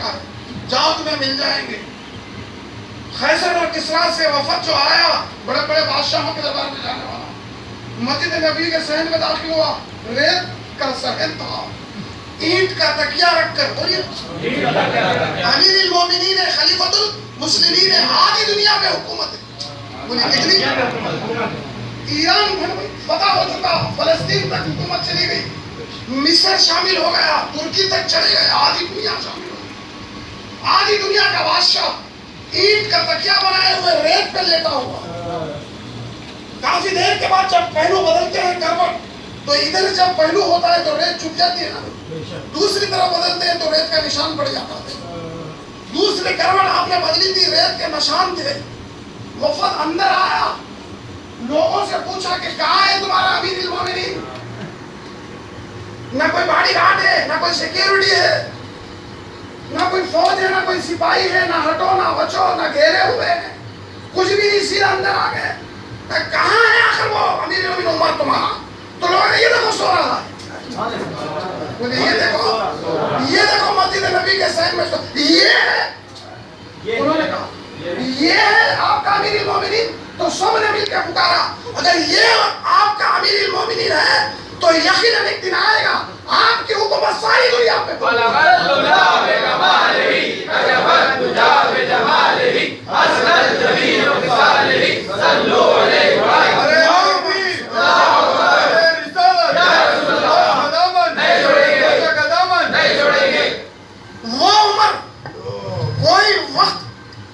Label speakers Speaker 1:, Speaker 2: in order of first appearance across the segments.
Speaker 1: کا ہے, جاؤ تمہیں مل جائیں گے. خیسر اور کسرا سے وفد جو آیا, بڑے بڑے بادشاہوں کے دربار میں جانے والا, مسجد نبی کے صحن میں داخل ہوا. ریت کا صحن تھا, اینٹ کا تکیہ رکھ کر, بولیے امیر المومنین خلیفۃ المسلمین, آدھی دنیا میں حکومت ہے. بولیے کتنی؟ ایران فتح ہو چکا, فلسطین تک حکومت چلی گئی, مصر شامل ہو گیا, ترکی تک چلے گئے, آدھی دنیا شامل ہو گئی. آدھی دنیا کا بادشاہ اینٹ کا تکیہ بنائے ہوئے ریت پہ لیٹا ہوا. کافی دیر کے بعد جب پہلو بدلتے ہیں کروٹ, تو ادھر جب پہلو ہوتا ہے تو ریت چھپ جاتی ہے نا, دوسری طرف بدلتے ہیں تو ریت کا نشان پڑ جاتا ہے. دوسری کروٹ آپ نے بدلی تھی, ریت کے نشان تھے. وفد اندر آیا, لوگوں سے پوچھا کہ کہاں ہے تمہارا امیر المومنین؟ نہ کوئی باڈی گارڈ ہے, نہ کوئی سیکیورٹی ہے, نہ کوئی فوج ہے, نہ کوئی سپاہی ہے, نہ ہٹو نہ بچو, نہ گھیرے ہوئے ہیں, کچھ بھی نہیں. سیدھا اندر آ گئے. کہاں ہے آخر وہ امیر المومنین عمر تمہارا؟ تو لوگوں نے یہ دیکھو سو رہا ہے, یہ دیکھو مسجد نبی کے صحن میں, یہ ہے. انہوں نے کہا یہ ہے آپ کا امیر المومنین. تو سب نے مل کے پکارا, اگر یہ آپ کا امیر المومنین ہے تو یقیناً ایک دن آئے گا آپ کی حکومت ساری دنیا پہ. وہ عمر کوئی وقت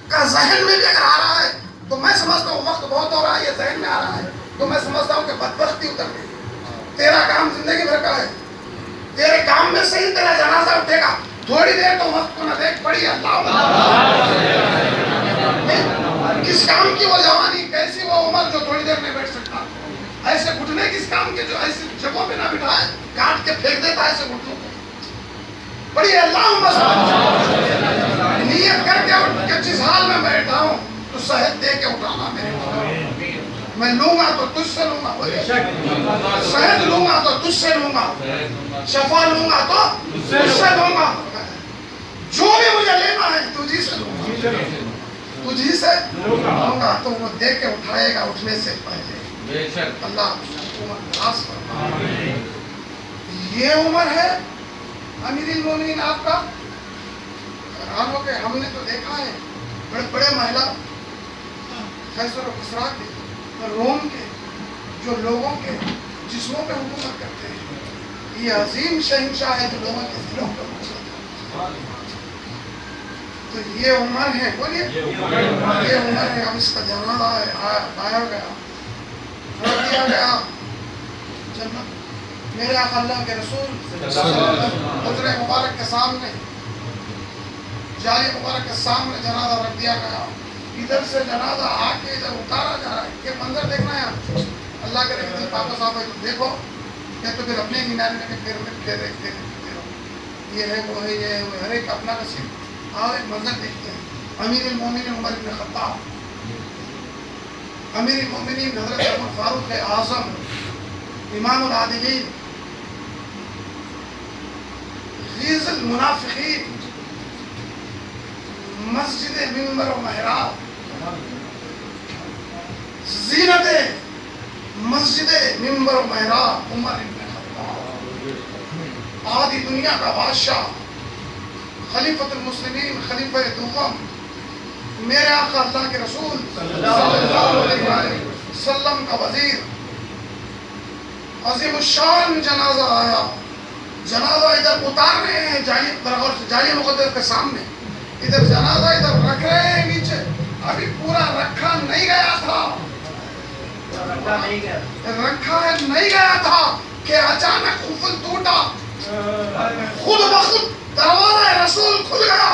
Speaker 1: کا ذہن میں بھی اگر آ رہا ہے تو میں سمجھتا ہوں وقت بہت ہو رہا ہے, یہ ذہن میں آ رہا ہے تو میں سمجھتا ہوں کہ بدبختی اتر گئی. تیرا کام زندگی بھر کا ہے, تیرے کام میں سے ہی تیرا جنازہ اٹھے گا. تھوڑی دیر تو وقت کو نہ دیکھ پڑی, اللہ کس کام کی وہ جوانی, کیسی وہ عمر جو تھوڑی دیر نہیں بیٹھ سکتا. ایسے گھٹنے کس کام کے جو ایسی جگہوں پہ نہ بٹھائے, کاٹ کے پھینک دیتا ایسے گھٹنوں کو. بڑی اللہ نیت کر کے اٹھ کے جس حال میں بیٹھا ہوں تو صحت دے کے اٹھانا میرے. میں لوں گا تو تجھ سے لوں گا, صحت لوں گا تو تجھ سے لوں گا, شفا لوں گا تو تجھ سے لوں گا, جو بھی مجھے لینا ہے تجھی سے لوں گا, تجھی سے لوں گا. تو وہ دے کے اٹھائے گا اٹھنے سے پہلے. اللہ خاص فرمائے. یہ عمر ہے امیر المومنین آپ کا. حیران ہو کے ہم نے تو دیکھا ہے بڑے بڑے محلہ خیسر و کسریٰ کے, روم کے, جو لوگوں کے جسموں پہ حکومت کرتے ہیں. یہ عظیم شہنشاہ ہے جو لوگوں کے دلوں پہ حکومت کرتے ہیں. تو یہ عمر ہے, بولیے یہ عمر ہے. اب اس کا جنازہ آیا گیا, رکھ دیا گیا جنت. میرے آقا اللہ کے رسول حضرت مبارک کے سامنے, جالی مبارک کے سامنے جنازہ رکھ دیا گیا. ادھر سے جنازہ آ کے ادھر اتارا جا رہا ہے. یہ منظر دیکھنا ہے آپ, اللہ کے رحمت سے واپس آ گئے تو دیکھو, یا تو پھر اپنے مینار میں پھر دیکھتے رہو. یہ ہے وہ ہے, یہ ہے وہ, ہر ایک اپنا نصیب. آؤ ایک منظر دیکھتے ہیں. امیر المومنین عمر بن خطاب, امیر المومنین حضرت عمر فاروق اعظم, امام العادلین, غیظ المنافقین, مسجد منبر و محراب, زینت مسجد منبر و محراب, عمر بن خطاب, آدھی دنیا کا بادشاہ, خلیفۃ المسلمین, خلیفہ دوم, میرے آقا اللہ کے رسول صلی اللہ علیہ وسلم کا وزیر. عظیم الشان جنازہ آیا. جنازہ ادھر اتار رہے ہیں جالی مقدس کے سامنے, ادھر جنازہ ادھر رکھ رہے ہیں نیچے. ابھی پورا رکھا نہیں گیا تھا, رکھا نہیں گیا تھا کہ اچانک قفل ٹوٹا, خود بخود دروازہ رسول کھل گیا.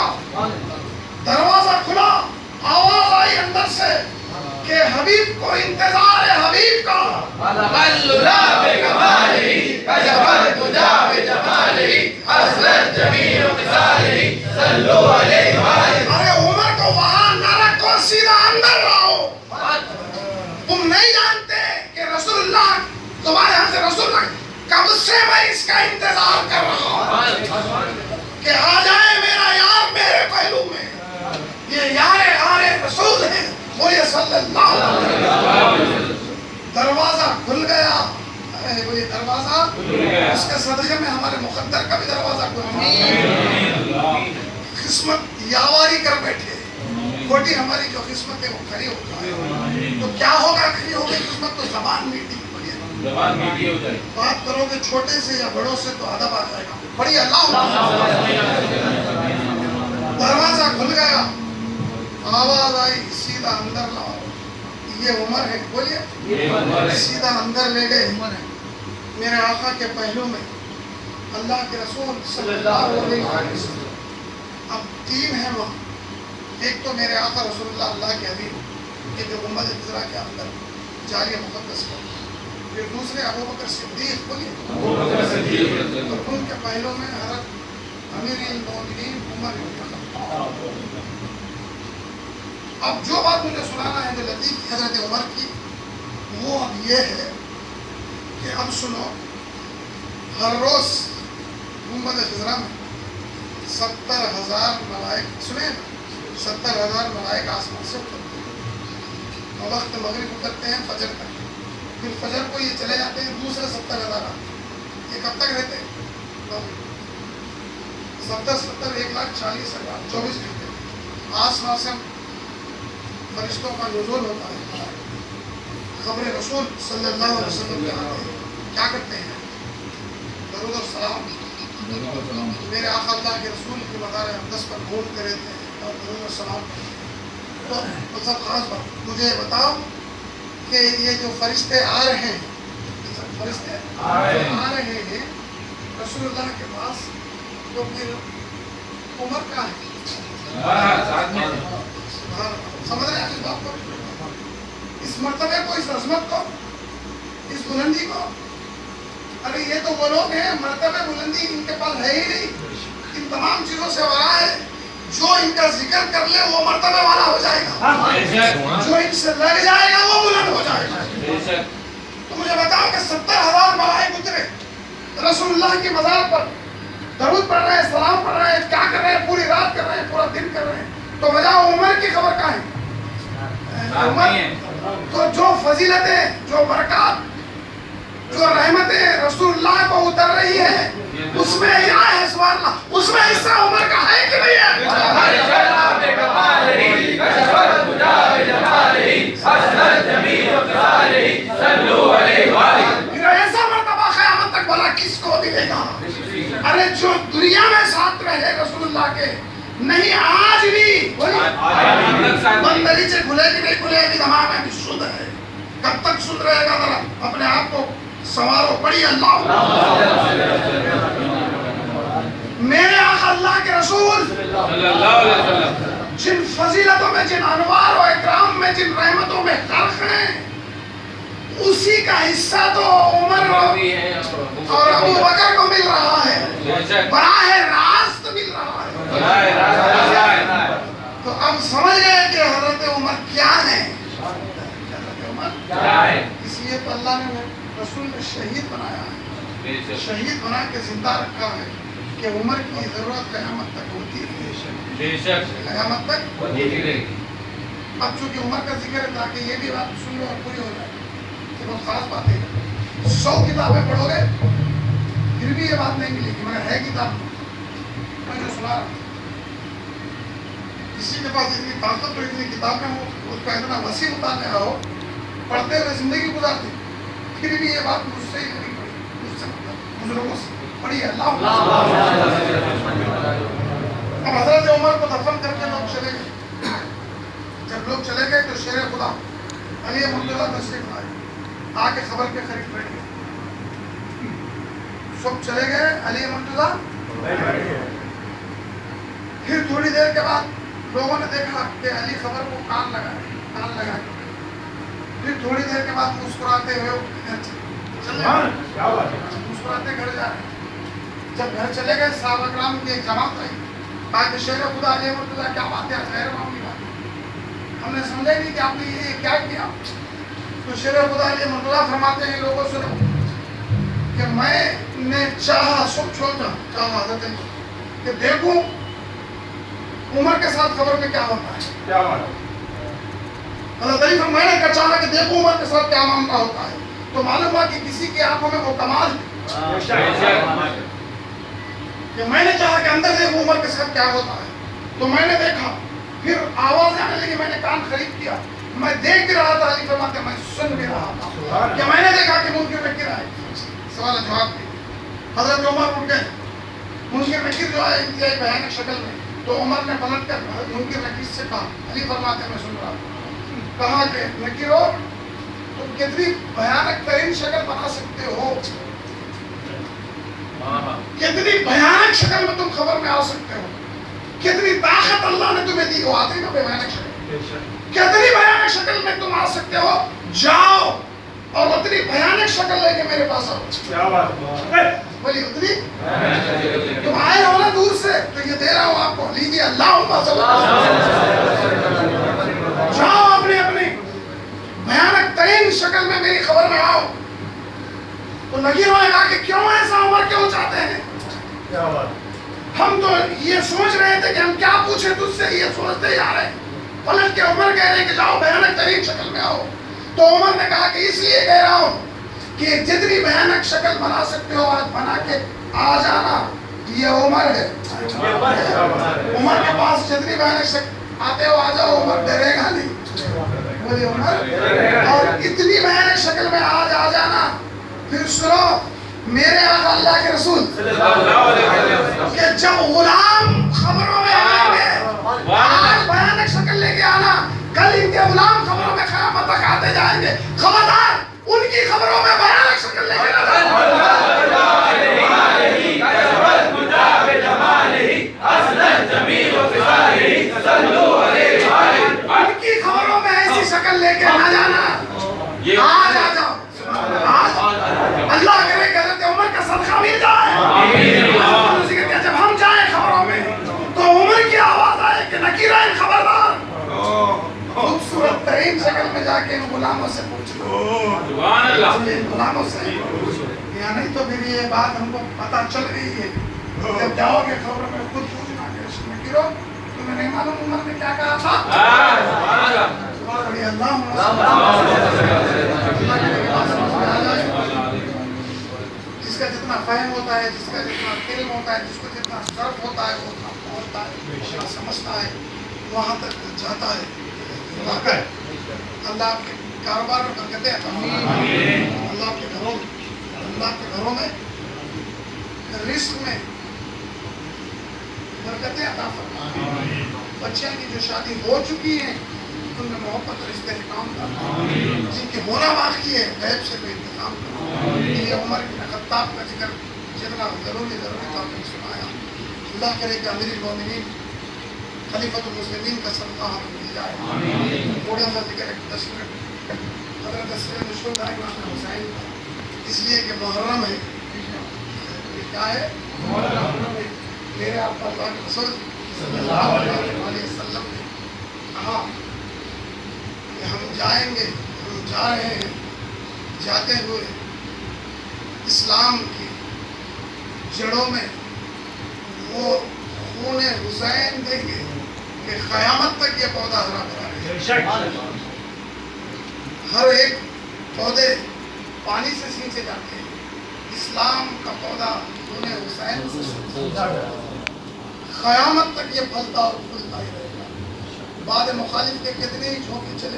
Speaker 1: دروازہ کھلا, آواز آئی اندر سے کہ حبیب کو انتظار ہے, حبیب کا. ارے عمر کو وہاں نہ رکھو, سیدھا اندر لاؤ. تم نہیں جانتے کہ رسول اللہ تمہارے ہاں سے رسول اللہ کب سے میں اس کا انتظار کر رہا ہوں کہ آ جائے میرا یار, میرے اس کے صدقے میں ہمارے مقدر کا بھی دروازہ کھلے، قسمت یاواری کر بیٹھے، کھوٹی ہماری جو قسمت ہے وہ کھری ہو جائے، تو کیا ہوگا؟ کھری ہوگی قسمت تو زبان میٹھی ہو جائے، بات کرو گے چھوٹے سے یا بڑوں سے تو ادب آ جائے گا، بڑی اللہ دروازہ کھل گیا، آواز آئی سیدھا اندر لاؤ، یہ عمر ہے، بولیے سیدھا اندر لے گئے میرے آقا کے پہلو میں اللہ کے رسول صلی اللہ علیہ وسلم۔ اب تین ہیں وہاں، ایک تو میرے آقا رسول اللہ اللہ کے حبیب، ایک گنبد خضرا کے اندر جاری مقدس پر، پھر دوسرے ابو بکر صدیق، بولیے، اور ان کے پہلو میں حضرت امیر المومنین عمر بن الخطاب۔ اب جو بات مجھے سنانا ہے جو لطیف کی حضرت عمر کی، وہ اب یہ ہے کہ اب سنو، ہر روز گنبد خضرا میں 70,000 ملائک، سنیں 70,000 ملائک آسمان سے اترتے ہیں، اور وقت مغرب اترتے ہیں فجر تک، پھر فجر کو یہ چلے جاتے ہیں دوسرے 70,000 یہ کب تک رہتے ہیں؟ 70 1,40,000 24 گھنٹے آسمان سے فرشتوں کا نزول ہوتا ہے، خبر رسول صلی اللہ علیہ وسلم کے آتے ہیں، کیا کرتے ہیں؟ درود و سلام میرے آقا اللہ کے رسول کی مزار اقدس پر گھومتے رہتے ہیں اور درود و سلام۔ تو سب خاص بات مجھے بتاؤ کہ یہ جو فرشتے آ رہے ہیں، فرشتے آ رہے ہیں رسول اللہ کے پاس، تو پھر عمر کا ہے، سمجھ رہے ہیں اس بات کو، اس مرتبے کو، اس عظمت کو، اس بلندی کو؟ ارے یہ تو وہ لوگ ہیں، مرتبہ بلندی ان کے پاس ہے ہی نہیں، ان تمام چیزوں سے ورا ہے، جو ان کا ذکر کر لے وہ مرتبہ والا ہو جائے گا، جو ان سے لگ جائے گا وہ بلند ہو جائے گا۔ تو مجھے بتاؤ کہ 70,000 ملائک اترے رسول اللہ کی مزار پر، درود پڑھ رہے ہیں، سلام پڑھ رہے ہیں، کیا کر رہے ہیں؟ پوری رات کر رہے ہیں، پورا دن کر رہے ہیں، تو بجاؤ عمر کی خبر کا ہے؟ عمر تو جو فضیلتیں، جو برکات، جو رحمتیں رسول اللہ کو اتر رہی ہے، اس میں کیا ہے؟ سبحان اللہ، اس میں حصہ عمر کا ہے کہ نہیں ہے؟ ایسا مرتبہ قیامت تک بھلا کس کو ملے گا؟ ارے جو دنیا میں ساتھ رہے رسول اللہ کے، نہیں آج بھی بندریچے کھلے کہ نہیں کھلے، ابھی دماغ میں بھی سن ہے، کب تک سن رہے گا؟ ذرا اپنے آپ کو سوارو، پڑھی اللہ میرے آقا اللہ کے رسول صلی اللہ علیہ وسلم جن فضیلتوں میں، جن انوار و اکرام میں، جن رحمتوں میں غرق ہیں، اسی کا حصہ تو عمر اور ابو بکر کو مل رہا ہے، براہ راست مل رہا ہے۔ تو اب سمجھ گئے کہ حضرت عمر کیا ہے؟ حضرت عمر کیا ہے؟ اس لیے تو اللہ نے رسول نے شہید بنایا ہے، شہید بنا کے زندہ رکھا ہے کہ عمر کی ضرورت قیامت تک ہوتی ہے، قیامت تک ہوتی ہے۔ اب چونکہ عمر کا ذکر ہے تاکہ یہ بھی بات سن لو اور پوری ہو جائے کہ بہت خاص بات ہے، 100 کتابیں پڑھو گے پھر بھی یہ بات نہیں ملے گی، مگر ہے کتاب میں جو سنا رہا ہوں، کسی کے پاس اتنی طاقت تو اتنی کتابیں ہو، اس کا اتنا وسیع مطالعہ ہو، پڑھتے ہوئے زندگی گزارتے پھر بھی یہ بات مجھ سے ہی نہیں پڑی، مجھ سے بزرگوں سے پڑھی ہے۔ اللہ اب حضرت عمر کو دفن کر کے لوگ چلے گئے، جب لوگ چلے گئے تو شیر خدا علی مرتضیٰ تشریف لائے، آ کے خبر کے قریب بیٹھ گئے، سب چلے گئے، علی مرتضیٰ پھر تھوڑی دیر کے بعد لوگوں نے دیکھا کہ علی خبر کو کان لگا پھر تھوڑی دیر کے بعد مسکراتے ہوئے مسکراتے گھر جا رہے، جب گھر چلے گئے صحابہ کرام کی ایک جماعت آئی، کہا کہ شیر خدا علی مرتضیٰ کیا بات ہے؟ غیر معمولی بات، ہم نے سمجھا نہیں کہ آپ نے یہ کیا کیا۔ تو شیر خدا علی مرتضیٰ فرماتے ہیں لوگوں سے کہ میں نے چاہا، سب چھوڑا چاہا حضرت کہ دیکھوں عمر کے ساتھ خبر میں کیا ہوتا ہے، کیا بات ہے؟ حضرت علی میں نے چاہا کہ دیکھوں عمر کے ساتھ کیا معاملہ ہوتا ہے، تو معلوم ہوا کہ کسی کی آنکھوں میں وہ کمال کہ میں نے چاہا کہ اندر دیکھوں عمر کے ساتھ کیا ہوتا ہے، تو میں نے دیکھا، پھر آواز آنے لگی، میں نے کان خرید کیا، میں دیکھ بھی رہا تھا، علی فرماتے میں سن بھی رہا تھا کہ میں نے دیکھا کہ منکر نکیر آئے. سوال جواب بھی حضرت عمر اٹھ گئے. منکر نکیر جو آئے انتہائی بھیانک شکل میں، تو عمر نے پلٹ کر منکر نکیر سے کہا، علی فرماتے میں سن رہا تھا، کہا کہ نکیرو تم کتنی بھیانک ترین شکل بنا سکتے ہو، کتنی بھیانک شکل میں تم خبر میں آ سکتے ہو، کتنی طاقت اللہ نے تمہیں دی. وہ آتی نا بھیانک شکل، کتنی بھیانک شکل میں تم آ سکتے ہو، جاؤ اور اتنی بھیانک شکل لے کے میرے پاس آؤ. کیا بات ہے، بولی اتنی تم آئے ہو نا دور سے، تو یہ دے رہا ہوں آپ کو، لیجیے. اللہم صلی جاؤ اپنی اپنی بھیانک ترین شکل میں میری خبر میں آؤ. تو نگیروں نے کہا کہ کیوں ایسا عمر کیوں چاہتے ہیں؟ کیا بات، ہم تو یہ سوچ رہے تھے کہ ہم کیا پوچھیں تجھ سے، یہ سوچتے ہی آ رہے ہیں. پلٹ کے عمر کہہ رہے ہیں کہ جاؤ بھیانک ترین شکل میں آؤ. تو عمر نے کہا کہ اس لیے کہہ رہا ہوں کہ جتنی بھیانک شکل بنا سکتے ہو آج بنا کے آ جانا. یہ عمر ہے، عمر کے پاس جتنی بھیانک شکل آتے ہو آ جاؤ، عمر ڈرے گا نہیں. بولے عمر، اور اتنی بھیانک شکل میں آج آ جانا. پھر سنو میرے آقا اللہ کے رسول کہ جب غلام خبروں میں آئیں گے، آج بھیانک شکل لے کے آنا، کل ان کے غلام خبروں میں قیامت تک آتے جائیں گے. خبردار ان کی خبروں میں بھیانک شکل لے کے ان کی خبروں میں ایسی شکل لے کے نہ جانا. آج آ جاؤ، اللہ کرے کہ حضرت عمر کا صدقہ مل جائے. جب ہم جائیں خبروں میں تو عمر کی آواز آئے کہ نکیرین خبردار، خوبصورت ترین شکل میں جا کے ان غلاموں سے پوچھ لو، غلاموں سے، یا نہیں تو پھر یہ بات ہم کو پتہ چل رہی ہے. جب جاؤ گے خبروں میں خود پوچھنا کہ نکیرو تمہیں نہیں معلوم عمر نے کیا کہا تھا. جس کا جتنا فہم ہوتا ہے، جس کا جتنا علم ہوتا ہے، جس کو جتنا شرف ہوتا ہے، وہ اتنا پہنچتا ہے، اتنا سمجھتا ہے، وہاں تک جاتا ہے. اللہ آپ کے کاروبار میں برکتیں عطا فرمائے. اللہ کے گھروں میں رزق میں برکتیں عطا فرمائے. بچیاں کی جو شادی ہو چکی ہیں ان میں محبت اور استحکام کرنا، جن کی ہونا باقی ہے غیب سے بھی انتظام کرنا. یہ عمر بن خطاب کا ذکر جتنا ضروری تھا آپ نے سنایا. اللہ کرے کہ امیر المومنین خلیفۃ المسلمین کا صدقہ ہمیں مل جائے. تھوڑا سا ذکر ایک 10 منٹ حضرت سید الشہداء امام حسین، اس لیے کہ محرم ہے. کیا ہے محرم؟ میرے آپ کا اللہ کے رسول صلی اللہ علیہ وسلم نے کہا کہ ہم جائیں گے، ہم جا رہے ہیں، جاتے ہوئے اسلام کی جڑوں میں وہ خون حسین دیں گے کہ قیامت تک یہ پودا ہرا بھرا رہے. ہر ایک پودے پانی سے سینچے جاتے ہیں، اسلام کا پودا خون حسین سے قیامت تک یہ پھلتا اور پھولتا ہی رہے گا. بعد مخالف کے کتنے ہی جھونکے چلے،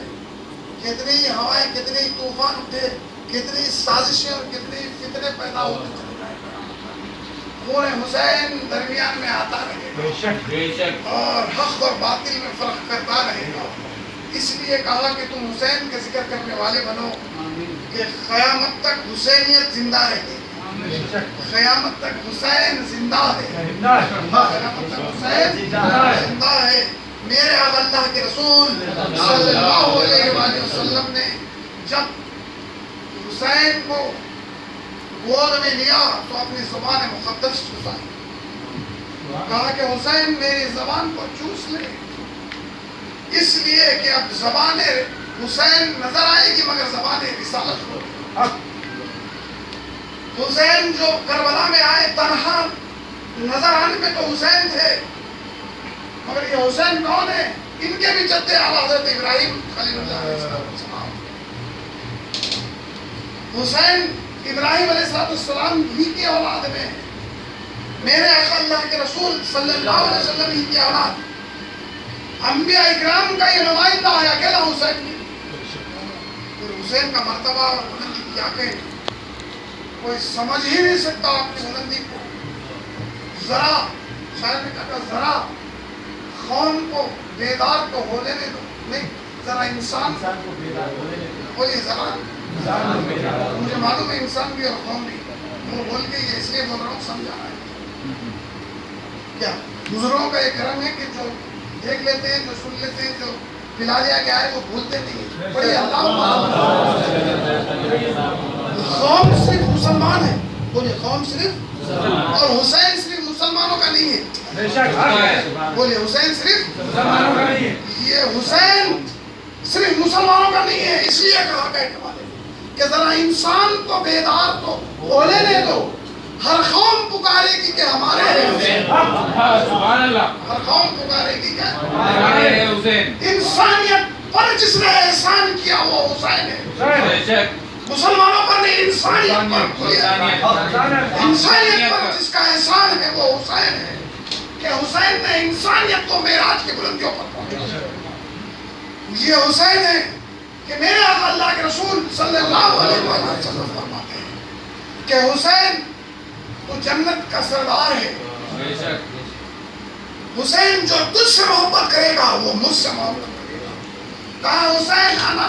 Speaker 1: کتنی ہی ہوائیں، کتنے ہی طوفان اٹھے، کتنی سازشیں اور کتنے فتنے پیدا ہوتے چلے جائیں گے، خون حسین درمیان میں آتا رہے گا اور حق اور باطل میں فرق کرتا رہے گا. اس لیے کہا کہ تم حسین کا ذکر کرنے والے بنو کہ قیامت تک حسینیت زندہ رہے. قیامت تک حسین زندہ ہے، قیامت تک حسین زندہ ہے. میرے آقا اللہ کے رسول صلی اللہ علیہ وآلہ وسلم نے جب حسین کو گود میں لیا تو اپنی زبان مقدس چوسائی، کہا کہ حسین میری زبان کو چوس لے، اس لیے کہ اب زبان حسین نظر آئے گی مگر زبان رسالت ہو. حسین جو کربلا میں آئے تنہا نظر آنے میں تو حسین تھے، مگر یہ حسین کون ہے؟ ان کے بھی جد اعلیٰ حضرت ابراہیم خلیل اللہ علیہ السلام. حسین ابراہیم علیہ السلام ہی کی اولاد میں، میرے آقا اللہ کے رسول صلی اللہ علیہ وسلم ہی کی اولاد، انبیاء اکرام کا یہ نمائندہ ہے اکیلا حسین نہیں۔ پھر حسین کا مرتبہ اور بلندی کیا کہ کوئی سمجھ ہی نہیں سکتا اپنی بلندی کو۔ ذرا شاید نے کہا ذرا قوم کو بیدار تو ہو لینے دو، نہیں ذرا انسان کو بیدار ہو لینے دو، بولیے ذرا مجھے معلوم ہے انسان بھی اور قوم بھی، وہ بول کے یہ اس لیے بول رہا ہوں سمجھا رہا ہے کیا بزرگوں کا یہ کرم ہے کہ جو دیکھ لیتے ہیں، جو سن لیتے ہیں، جو پلا دیا گیا ہے وہ بھولتے نہیں ہیں۔ بڑی اللہ قوم صرف مسلمان ہے، بولیے قوم صرف، اور حسین صرف مسلمانوں کا نہیں ہے، بولیے حسین صرف مسلمانوں کا نہیں ہے، یہ حسین صرف مسلمانوں کا نہیں ہے۔ اس لیے کہا گیا کہ ذرا انسان کو بیدار تو ہو لینے دو، ہر قوم پکارے گی کہ ہمارے حسین، سبحان اللہ، ہر قوم پکارے گی کہ ہمارے حسین، انسانیت پر جس نے احسان کیا وہ حسین ہے، مسلمانوں پر نہیں انسانیت پر، انسانیت پر جس کا احسان ہے وہ حسین ہے، کہ حسین نے انسانیت کو معراج کی بلندیوں پر پہنچایا۔ یہ حسین ہے کہ میرے آقا اللہ کے رسول صلی اللہ علیہ وسلم فرماتے ہیں کہ حسین تو جنت کا سردار ہے، حسین جو تجھ سے محبت کرے گا وہ مجھ سے محبت کرے گا۔ کہا حسین انا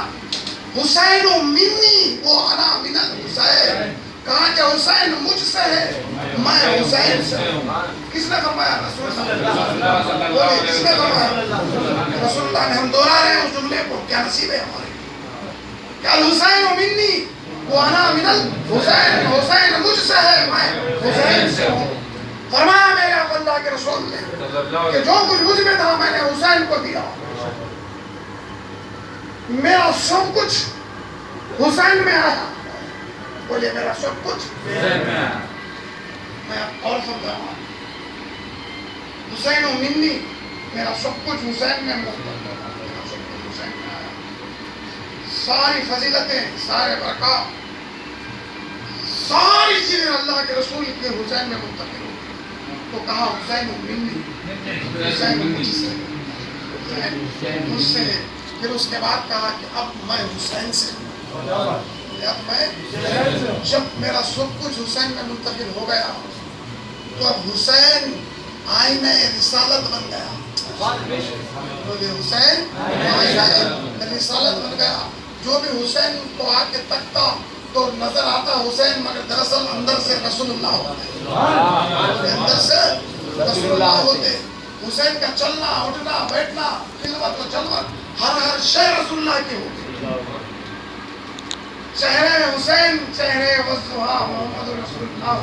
Speaker 1: حسین منی و انا من الحسین، کہا کہ حسین مجھ سے ہے میں حسین سے ہوں۔ کس نے فرمایا؟ رسول اللہ۔ کس نے فرمایا؟ رسول اللہ نے۔ ہم دوہرا رہے ہیں اس جملے کو، کیا نصیب ہے ہمارے کہ الحسین منی وانا من الحسین، حسین مجھ سے ہے میں حسین سے ہوں۔ فرمایا میرے آقا اللہ کے رسول نے کہ جو کچھ مجھ میں تھا میں نے حسین کو دیا، میرا سب کچھ حسین میں آیا، بولیے میرا سب کچھ حسین میں آیا۔ میں اور سمجھا ہوں، حسین و منی، میرا سب کچھ حسین میں محبت ہے، میرا سب کچھ حسین میں آیا۔ ساری فضیلتیں، سارے برکات، ساری چیزیں اللہ کے رسول کے حسین میں منتقل ہو گئی۔ تو کہا حسین و منی، حسین مجھ سے، حسین مجھ سے۔ پھر اس کے بعد کہا کہ اب میں حسین سے ہوں، اب میں جب میرا سب کچھ حسین میں منتقل ہو گیا تو اب حسین آئینہ رسالت بن گیا، حسین آئینہ رسالت بن گیا۔ جو بھی حسین کو آ کے تکتا تو نظر آتا حسین، مگر دراصل اندر سے رسول اللہ ہوتے، اندر سے رسول اللہ ہوتے۔ حسین کا چلنا اٹھنا بیٹھنا خلوت و جلوت ہر شے رسول اللہ کی ہوتی۔ چہرے حسین چہرے وضحا محمد رسول اللہ۔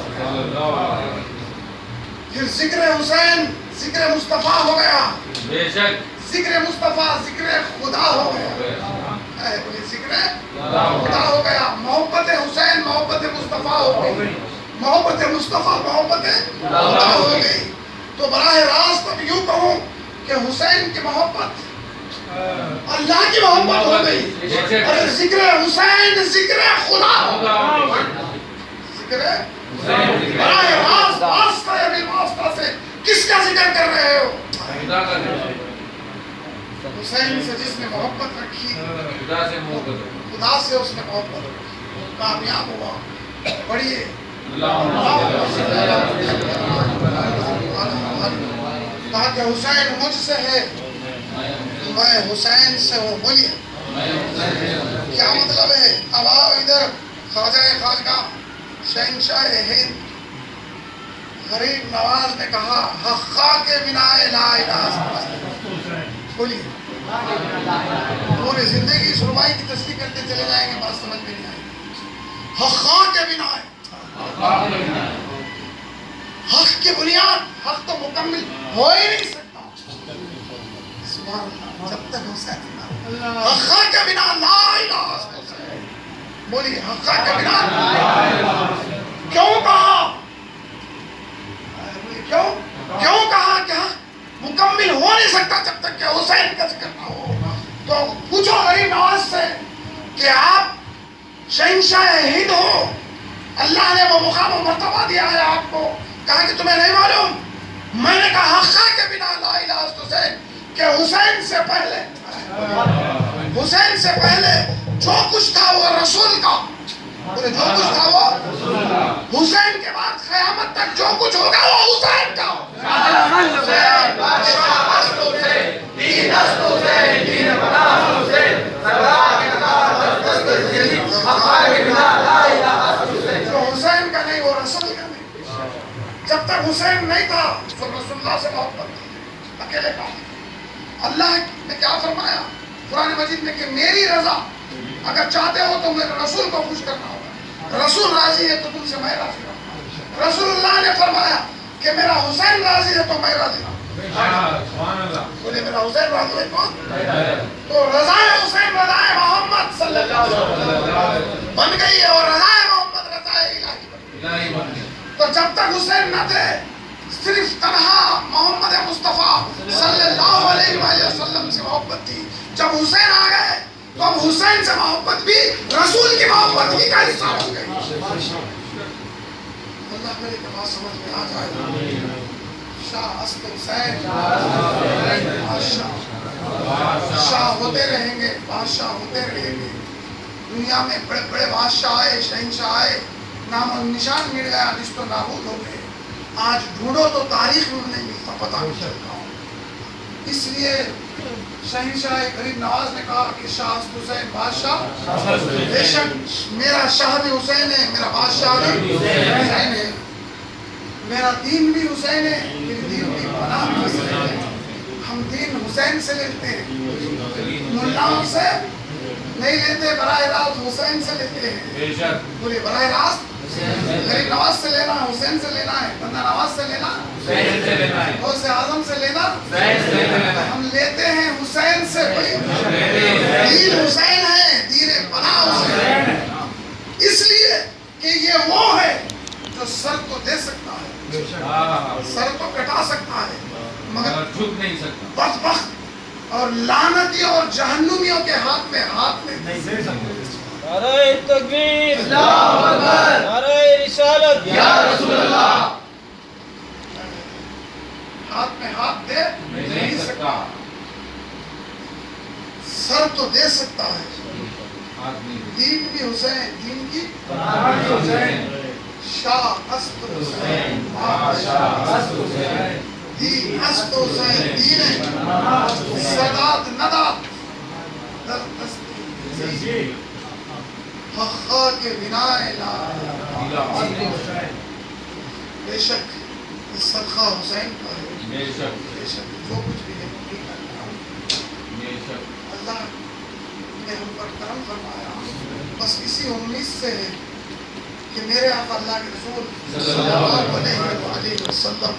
Speaker 1: پھر ذکر حسین ذکر مصطفیٰ ہو گیا، ذکر مصطفیٰ ذکر خدا ہو گیا، ذکر خدا ہو گیا۔ محبت حسین محبت مصطفیٰ ہو گئی، محبت مصطفیٰ محبت خدا ہو گئی۔ تو براہ راست اب یوں کہوں کہ حسین کی محبت اللہ کی محبت ہو گئی، اور ذکر حسین ذکر خدا ہو گیا، ذکر براہ راست واسطہ یا بالواسطہ سے کس کا ذکر کر رہے ہو؟ حسین سے جس نے محبت رکھی، خدا سے اس نے محبت رکھی، کامیاب ہوا۔ پڑھیے کہا کہ حسین مجھ سے ہے میں حسین سے ہوں، بولیے کیا مطلب ہے؟ اب آؤ ادھر، خواجہ خاقہ شہنشاہ ہند غریب نواز نے کہا حقا کے بنا لا الہ الا اللہ، بولیے پوری زندگی سرمائی کی تصدیق کرتے چلے جائیں گے، بات سمجھ میں نہیں آئے گی۔ حقا کے بنا ہے، حق کی بنیاد، حق تو مکمل ہو ہی نہیں سکتا سبحان اللہ جب تک حسین حقا کے بنا لا الہ الا اللہ، بولیے حقا کے بنا کیوں کہا، کیوں کہا کہ حق مکمل ہو نہیں سکتا جب تک کہ حسین کا ذکر نہ ہو؟ تو پوچھو غریب نواز سے کہ آپ شہنشاہ ہند ہو، اللہ نے وہ مقام و مرتبہ دیا ہے آپ کو. کہا کہ تمہیں نہیں معلوم, میں نے کہا حقہ کے بنا لا الہ الا حسین, کہ حسین سے پہلے جو کچھ تھا وہ رسول کا, جو کچھ تھا وہ حسین کے بعد قیامت تک جو کچھ ہوگا وہ حسین کا. جو حسین کا نہیں وہ رسول کا نہیں. جب تک حسین نہیں تھا تو رسول اللہ سے محبت تھی, اکیلے کا. اللہ نے کیا فرمایا قرآن مجید میں کہ میری رضا اگر چاہتے ہو تو میرے رسول کو خوش کرنا ہوگا. رسول راضی ہے تو تم سے میں راضی ہوں. رسول اللہ نے فرمایا کہ میرا حسین راضی ہے تو میں راضی ہوں. بولے میرا حسین راضی ہے کون؟ تو رضائے حسین رضائے محمد صلی اللہ علیہ وسلم بن گئی ہے, اور رضائے محمد رضائے الہی بن گئی. تو جب تک حسین نہ تھے صرف تنہا محمد مصطفیٰ صلی اللہ علیہ وآلہ وسلم سے محبت تھی. جب حسین آ گئے تو اب حسین سے محبت بھی رسول کی محبت بھی کا حصہ ہو گئی. اللہ میرے کے پاس سمجھ میں آ جائے. شاہ اسد حسین شاہ ہوتے رہیں گے, بادشاہ ہوتے رہیں گے. دنیا میں بڑے بڑے بادشاہ آئے, شہنشاہ آئے, نام و نشان مل گیا, نشت و نابود ہو گئے. آج ڈھونڈو تو تاریخ میں نہیں ملتا, پتہ نہیں چلتا. اس لیے شہنشاہ غریب نواز نے کہا کہ شاہ اسد حسین بادشاہ, بے شک میرا شاہ بھی حسین ہے, میرا بادشاہ بھی حسین ہے, میرا دین بھی حسین ہے, میری دین بھی پناہ بھی حسین ہے. ہم دین حسین سے لیتے ہیں, ملاؤں سے نہیں لیتے, براہ راست حسین سے لیتے ہیں. بولے براہ راست غریب نواز سے لینا, حسین سے لینا ہے, بندہ نواز سے لینا, غوث اعظم سے لینا, ہم لیتے ہیں حسین سے. دین حسین ہے, دین پناہ حسین ہے. اس لیے کہ یہ وہ ہے جو سر کو دے سکتا ہے, سر کو کٹا سکتا ہے, مگر جھک نہیں سکتا. بدبخت اور لعنتی اور جہنمیوں کے ہاتھ میں نہیں دے سکتے.
Speaker 2: نعرہ تکبیر, نعرہ رسالت,
Speaker 1: یا رسول اللہ. ہاتھ میں ہاتھ دے نہیں سکتا, سر تو دے سکتا ہے. دین بھی حسین, دین کی شاہ اسد حسین, دین اسد حسین, دین سادات ندات در دستی حقا کے بنا لا. بے شک صدقہ حسین کا ہے, بے شک جو کچھ بھی ہے اللہ نے ہم پر کرم فرمایا. بس اسی امید سے ہے کہ میرے آقا اللہ کے رسول صلی اللہ علیہ وسلم